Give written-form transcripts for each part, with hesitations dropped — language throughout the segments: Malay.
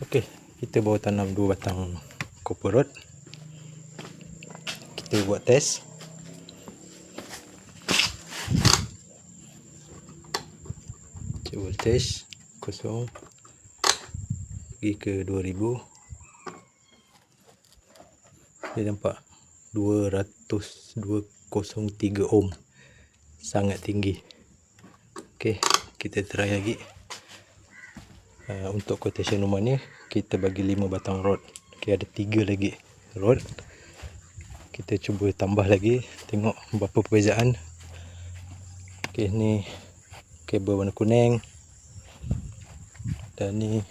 Okey, kita baru tanam 2 batang copper rod. Kita buat test. Cuba test kosong pergi ke 2000. Dia nampak 203 ohm, sangat tinggi. Okey, kita try lagi. Untuk quotation rumah ni kita bagi 5 batang rod. Okey, ada 3 lagi rod. Kita cuba tambah lagi, tengok berapa perbezaan. Okey, ni kabel warna kuning dan ni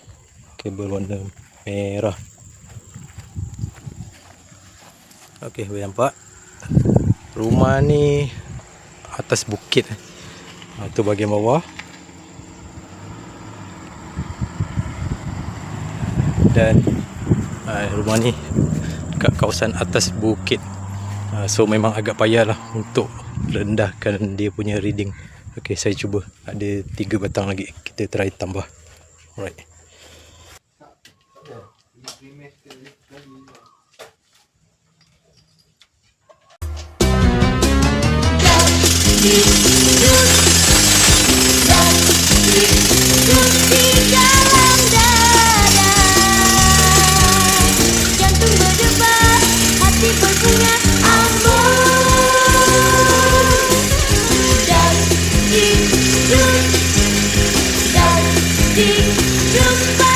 kabel warna merah. Okey, boleh nampak rumah ni atas bukit. Itu bahagian bawah. Dan rumah ni kat kawasan atas bukit, so memang agak payah lah untuk rendahkan dia punya reading. Okey, saya cuba, ada 3 batang lagi, kita try tambah. Alright.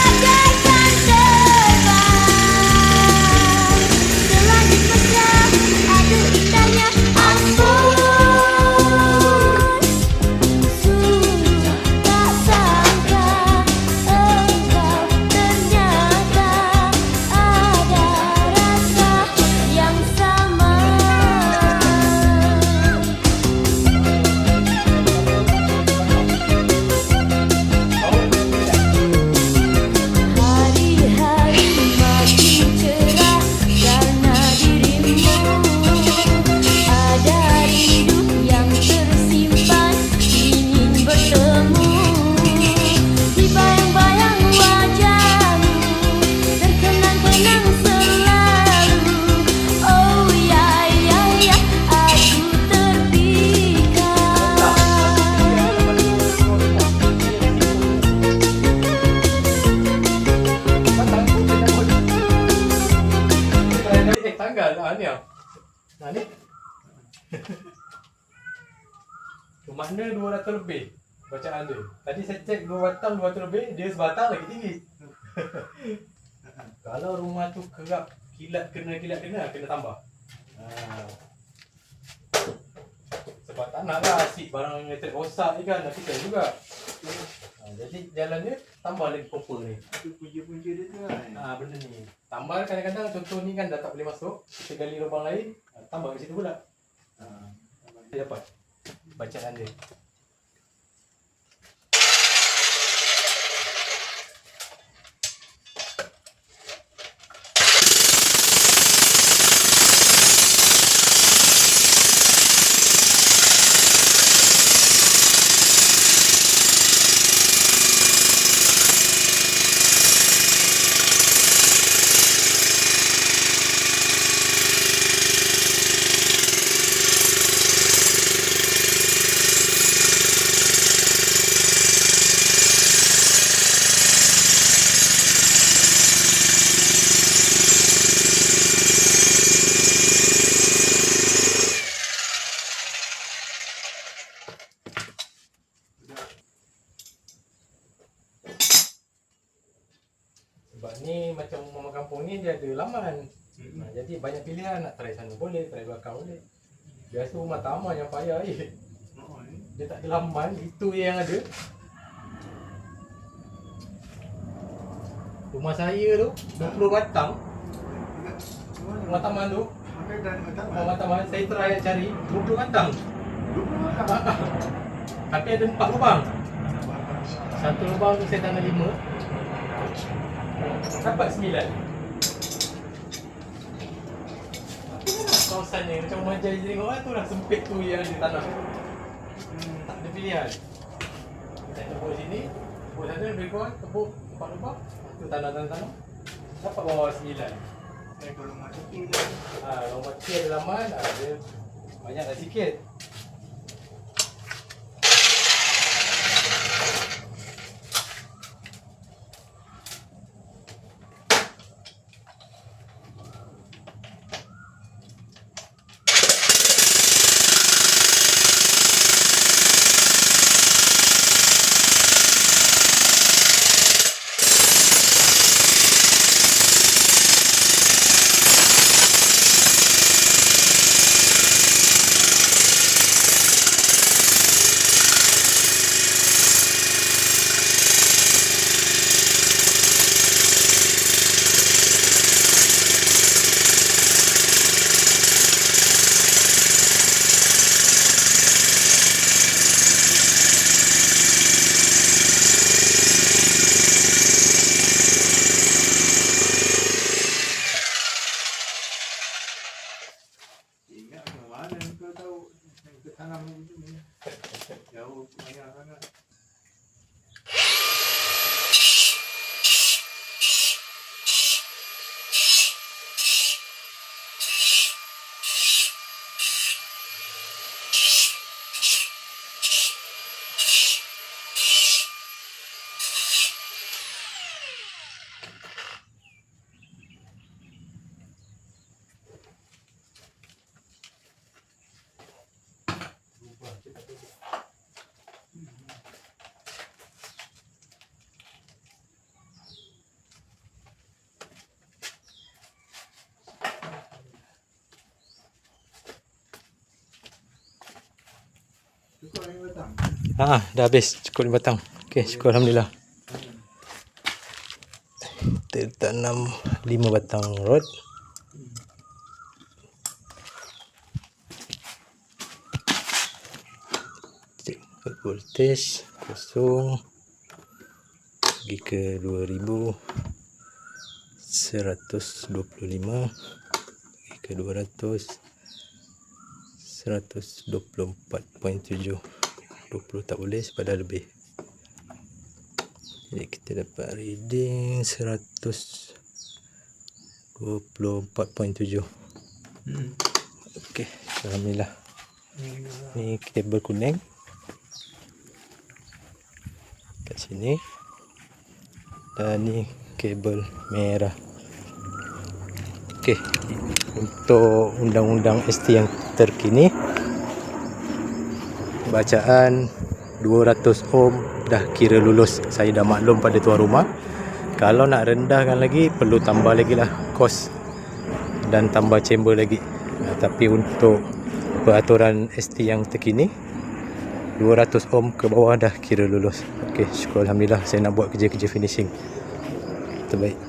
Bagaikan terbang, telah gagal. Ni ah. Nah ni. Makna 200 lebih bacaan dia. Tadi saya cek 2 batang 200 lebih, dia sebatang lagi tinggi. Kalau rumah tu kerap kilat kena tambah. Sebab tak nak lah asyik barang elektrik rosak ni kan, nak kita juga. Jadi jalannya tambah lagi copper ni. Itu punca-punca dia tu kan. Benda ni. Tambah kadang-kadang contoh ni kan dah tak boleh masuk, kita gali lubang lain, tambah kat situ pula. Dia dapat bacaan dia. Sebab ni macam rumah kampung ni dia ada laman. Jadi banyak pilihan, nak try sana boleh, try belakang boleh. Biasa rumah taman yang payah dia tak ada laman, itu yang ada. Rumah saya tu 20 batang. Rumah taman tu. Rumah taman saya try cari 20 batang. 20 batang. Tapi ada 4 lubang. Satu lubang tu saya tanam 5. Dapat 9. Kawasannya macam rumah jadi tengok kan tu lah sempit tu yang dia tanam. Tak ada pilihan. Kita tebuk sini, tebuk sana lebih kurang, tebuk 4 lubang. Tu tanam. Dapat bawah 9. Kalau rumah kecil tu. Rumah kecil ada laman, dia banyak dah sikit. Tanam itu jauh banyak sangat. Cukup 5 batang. Dah habis cukup 5 batang. Okey, syukur alhamdulillah. Kita tanam 5 batang rod. Cek voltage kosong. Pergi ke 2125. Pergi ke 200. 124.7. 20 tak boleh sebab dah lebih. Jadi kita dapat reading 124.7. Okey, alhamdulillah. Ni kabel kuning kat sini. Dan ni kabel merah. Okey. untuk undang-undang ST yang terkini. Bacaan 200 ohm dah kira lulus. Saya dah maklum pada tuan rumah, kalau nak rendahkan lagi perlu tambah lagi lah kos dan tambah chamber lagi. Tapi untuk peraturan ST yang terkini 200 ohm ke bawah dah kira lulus. Okey, syukur alhamdulillah saya nak buat kerja-kerja finishing terbaik.